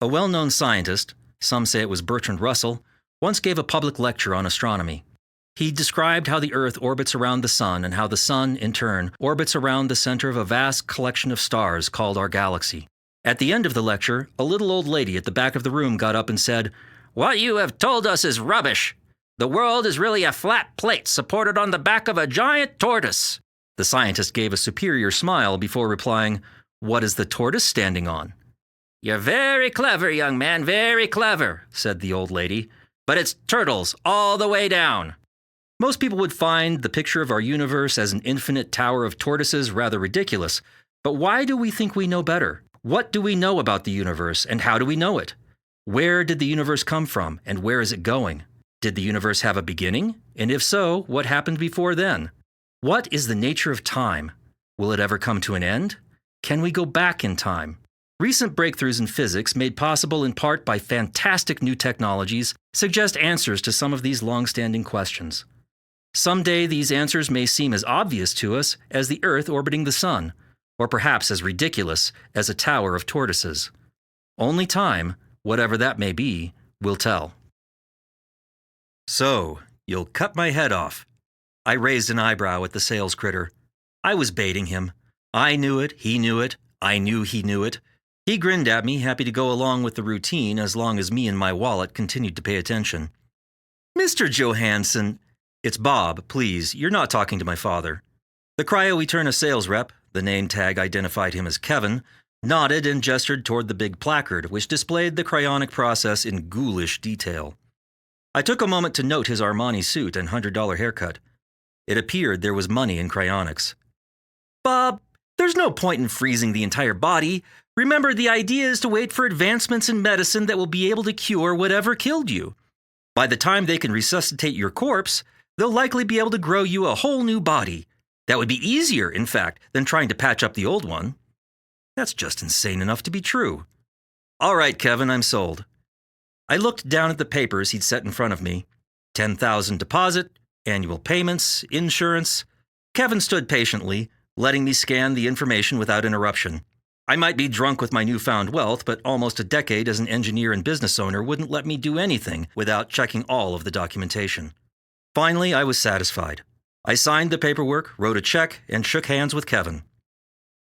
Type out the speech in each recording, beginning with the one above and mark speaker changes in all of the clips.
Speaker 1: A well-known scientist, some say it was Bertrand Russell, once gave a public lecture on astronomy. He described how the Earth orbits around the Sun and how the Sun, in turn, orbits around the center of a vast collection of stars called our galaxy. At the end of the lecture, a little old lady at the back of the room got up and said, "What you have told us is rubbish. The world is really a flat plate supported on the back of a giant tortoise." The scientist gave a superior smile before replying, "What is the tortoise standing on?" "You're very clever, young man, very clever," said the old lady. "But it's turtles all the way down." Most people would find the picture of our universe as an infinite tower of tortoises rather ridiculous. But why do we think we know better? What do we know about the universe, and how do we know it? Where did the universe come from, and where is it going? Did the universe have a beginning? And if so, what happened before then? What is the nature of time? Will it ever come to an end? Can we go back in time? Recent breakthroughs in physics, made possible in part by fantastic new technologies, suggest answers to some of these long-standing questions. Someday these answers may seem as obvious to us as the Earth orbiting the Sun, or perhaps as ridiculous as a tower of tortoises. Only time, whatever that may be, will tell. "So, you'll cut my head off." I raised an eyebrow at the sales critter. I was baiting him. I knew it, he knew it, I knew he knew it. He grinned at me, happy to go along with the routine as long as me and my wallet continued to pay attention. "Mr. Johansson," "It's Bob, please, you're not talking to my father." The Cryo-Eterna sales rep, the name tag identified him as Kevin, nodded and gestured toward the big placard, which displayed the cryonic process in ghoulish detail. I took a moment to note his Armani suit and $100 haircut. It appeared there was money in cryonics. "Bob, there's no point in freezing the entire body. Remember, the idea is to wait for advancements in medicine that will be able to cure whatever killed you. By the time they can resuscitate your corpse, they'll likely be able to grow you a whole new body. That would be easier, in fact, than trying to patch up the old one." That's just insane enough to be true. "All right, Kevin, I'm sold." I looked down at the papers he'd set in front of me. 10,000 deposit, annual payments, insurance. Kevin stood patiently, letting me scan the information without interruption. I might be drunk with my newfound wealth, but almost a decade as an engineer and business owner wouldn't let me do anything without checking all of the documentation. Finally, I was satisfied. I signed the paperwork, wrote a check, and shook hands with Kevin.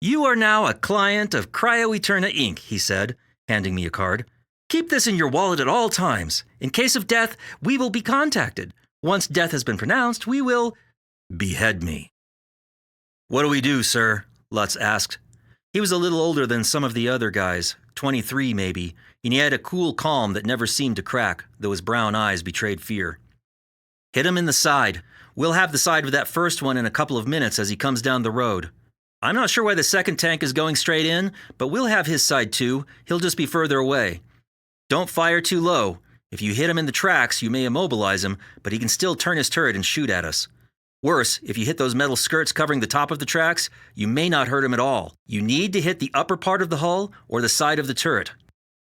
Speaker 1: "You are now a client of Cryo-Eterna Inc., he said, handing me a card. "Keep this in your wallet at all times. In case of death, we will be contacted. Once death has been pronounced, we will behead me." "What do we do, sir?" Lutz asked. He was a little older than some of the other guys, 23 maybe, and he had a cool calm that never seemed to crack, though his brown eyes betrayed fear. "Hit him in the side. We'll have the side of that first one in a couple of minutes as he comes down the road. I'm not sure why the second tank is going straight in, but we'll have his side too. He'll just be further away. Don't fire too low. If you hit him in the tracks, you may immobilize him, but he can still turn his turret and shoot at us. Worse, if you hit those metal skirts covering the top of the tracks, you may not hurt him at all. You need to hit the upper part of the hull or the side of the turret."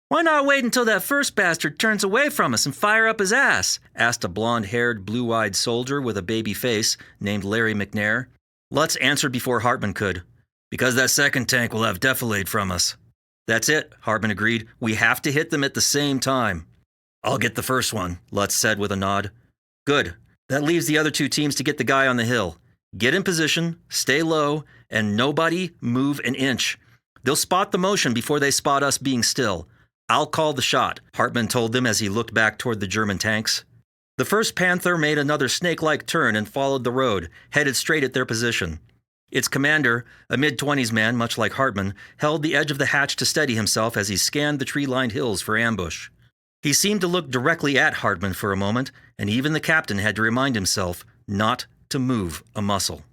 Speaker 1: "Why not wait until that first bastard turns away from us and fire up his ass?" asked a blonde-haired, blue-eyed soldier with a baby face named Larry McNair. Lutz answered before Hartman could. "Because that second tank will have defilade from us." "That's it," Hartman agreed. "We have to hit them at the same time." "I'll get the first one," Lutz said with a nod. "Good. That leaves the other two teams to get the guy on the hill. Get in position, stay low, and nobody move an inch. They'll spot the motion before they spot us being still. I'll call the shot," Hartman told them as he looked back toward the German tanks. The first Panther made another snake-like turn and followed the road, headed straight at their position. Its commander, a mid-20s man much like Hartman, held the edge of the hatch to steady himself as he scanned the tree-lined hills for ambush. He seemed to look directly at Hartman for a moment, and even the captain had to remind himself not to move a muscle.